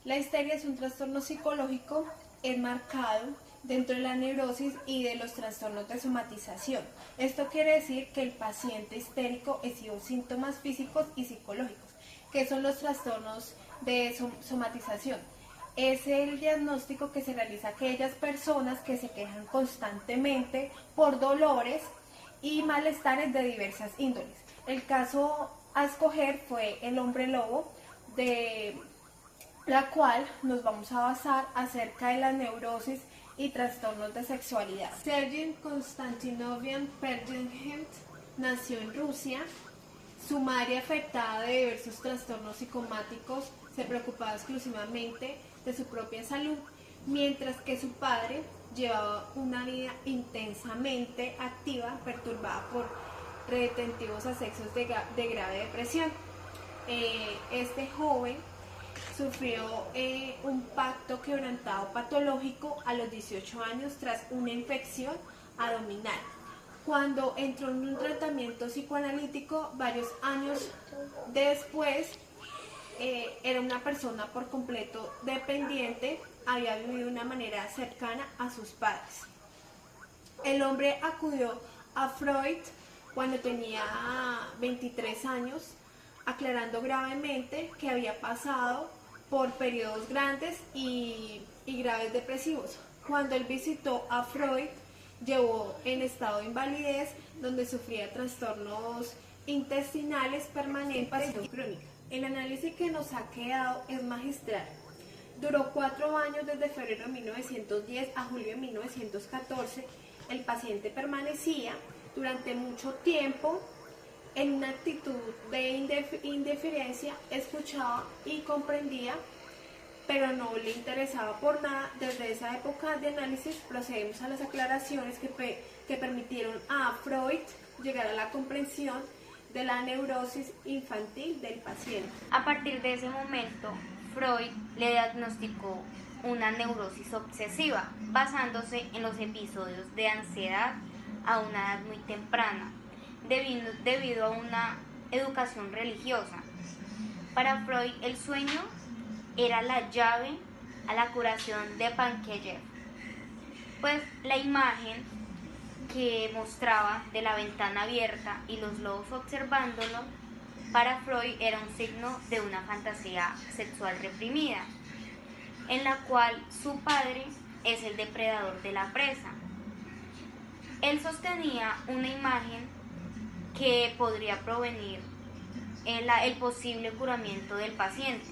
La histeria es un trastorno psicológico enmarcado dentro de la neurosis y de los trastornos de somatización. Esto quiere decir que el paciente histérico exhibe síntomas físicos y psicológicos, que son los trastornos de somatización. Es el diagnóstico que se realiza a aquellas personas que se quejan constantemente por dolores y malestares de diversas índoles. El caso a escoger fue El hombre lobo, de la cual nos vamos a basar acerca de la neurosis y trastornos de sexualidad. Sergei Konstantinovian Pergenhet nació en Rusia. Su madre, afectada de diversos trastornos psicomáticos, se preocupaba exclusivamente de su propia salud, mientras que su padre llevaba una vida intensamente activa, perturbada por retentivos accesos de grave depresión. Este joven sufrió un pacto quebrantado patológico a los 18 años tras una infección abdominal. Cuando entró en un tratamiento psicoanalítico, varios años después, era una persona por completo dependiente, había vivido de una manera cercana a sus padres. El hombre acudió a Freud cuando tenía 23 años, aclarando gravemente que había pasado por periodos grandes y graves depresivos. Cuando él visitó a Freud, llevó en estado de invalidez, donde sufría trastornos intestinales permanentes y crónicos. El análisis que nos ha quedado es magistral. Duró 4 años, desde febrero de 1910 a julio de 1914. El paciente permanecía durante mucho tiempo en una actitud de indiferencia, escuchaba y comprendía, pero no le interesaba por nada. Desde esa época de análisis procedemos a las aclaraciones que permitieron a Freud llegar a la comprensión de la neurosis infantil del paciente. A partir de ese momento, Freud le diagnosticó una neurosis obsesiva, basándose en los episodios de ansiedad a una edad muy temprana, debido a una educación religiosa. Para Freud, el sueño era la llave a la curación de Pankejeff, pues la imagen que mostraba de la ventana abierta y los lobos observándolo, para Freud era un signo de una fantasía sexual reprimida, en la cual su padre es el depredador de la presa. Él sostenía una imagen que podría provenir el posible curamiento del paciente,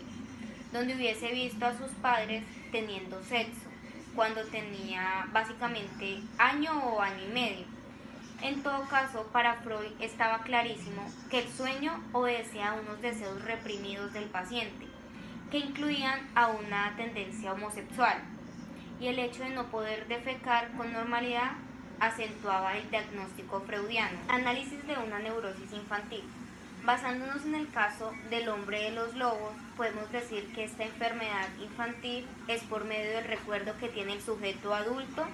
donde hubiese visto a sus padres teniendo sexo cuando tenía básicamente año o año y medio. En todo caso, para Freud estaba clarísimo que el sueño obedecía a unos deseos reprimidos del paciente, que incluían a una tendencia homosexual, y el hecho de no poder defecar con normalidad acentuaba el diagnóstico freudiano. Análisis de una neurosis infantil. Basándonos en el caso del hombre de los lobos, podemos decir que esta enfermedad infantil es por medio del recuerdo que tiene el sujeto adulto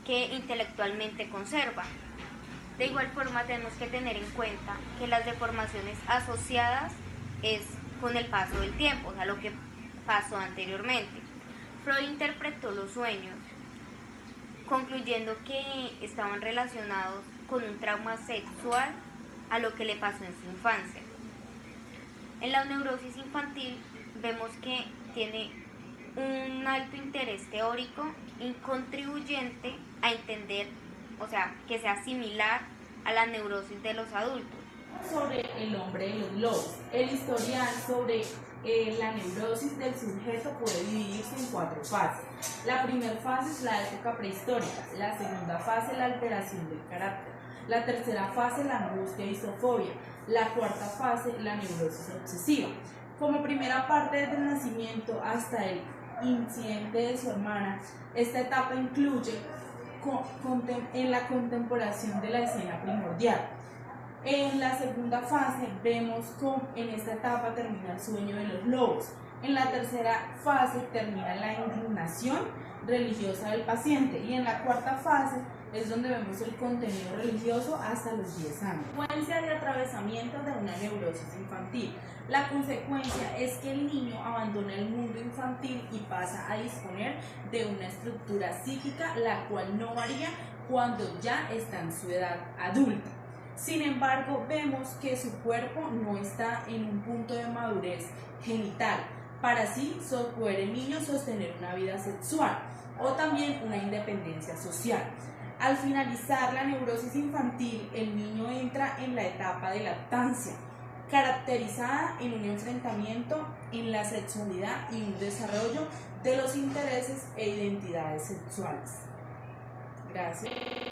que intelectualmente conserva. De igual forma, tenemos que tener en cuenta que las deformaciones asociadas es con el paso del tiempo, o sea, lo que pasó anteriormente. Freud interpretó los sueños concluyendo que estaban relacionados con un trauma sexual a lo que le pasó en su infancia. En la neurosis infantil vemos que tiene un alto interés teórico y contribuyente a entender, o sea, que sea similar a la neurosis de los adultos. Sobre el hombre de los lobos. El historial sobre la neurosis del sujeto puede dividirse en 4 fases. La primera fase es la época prehistórica, la segunda fase la alteración del carácter, la tercera fase la angustia y isofobia, la cuarta fase la neurosis obsesiva. Como primera parte desde el nacimiento hasta el incidente de su hermana, esta etapa incluye en la contemplación de la escena primordial. En la segunda fase vemos cómo en esta etapa termina el sueño de los lobos. En la tercera fase termina la indignación religiosa del paciente y en la cuarta fase es donde vemos el contenido religioso hasta los 10 años. Consecuencia de atravesamiento de una neurosis infantil. La consecuencia es que el niño abandona el mundo infantil y pasa a disponer de una estructura psíquica la cual no varía cuando ya está en su edad adulta. Sin embargo, vemos que su cuerpo no está en un punto de madurez genital para así poder el niño sostener una vida sexual o también una independencia social. Al finalizar la neurosis infantil, el niño entra en la etapa de lactancia, caracterizada en un enfrentamiento en la sexualidad y un desarrollo de los intereses e identidades sexuales. Gracias.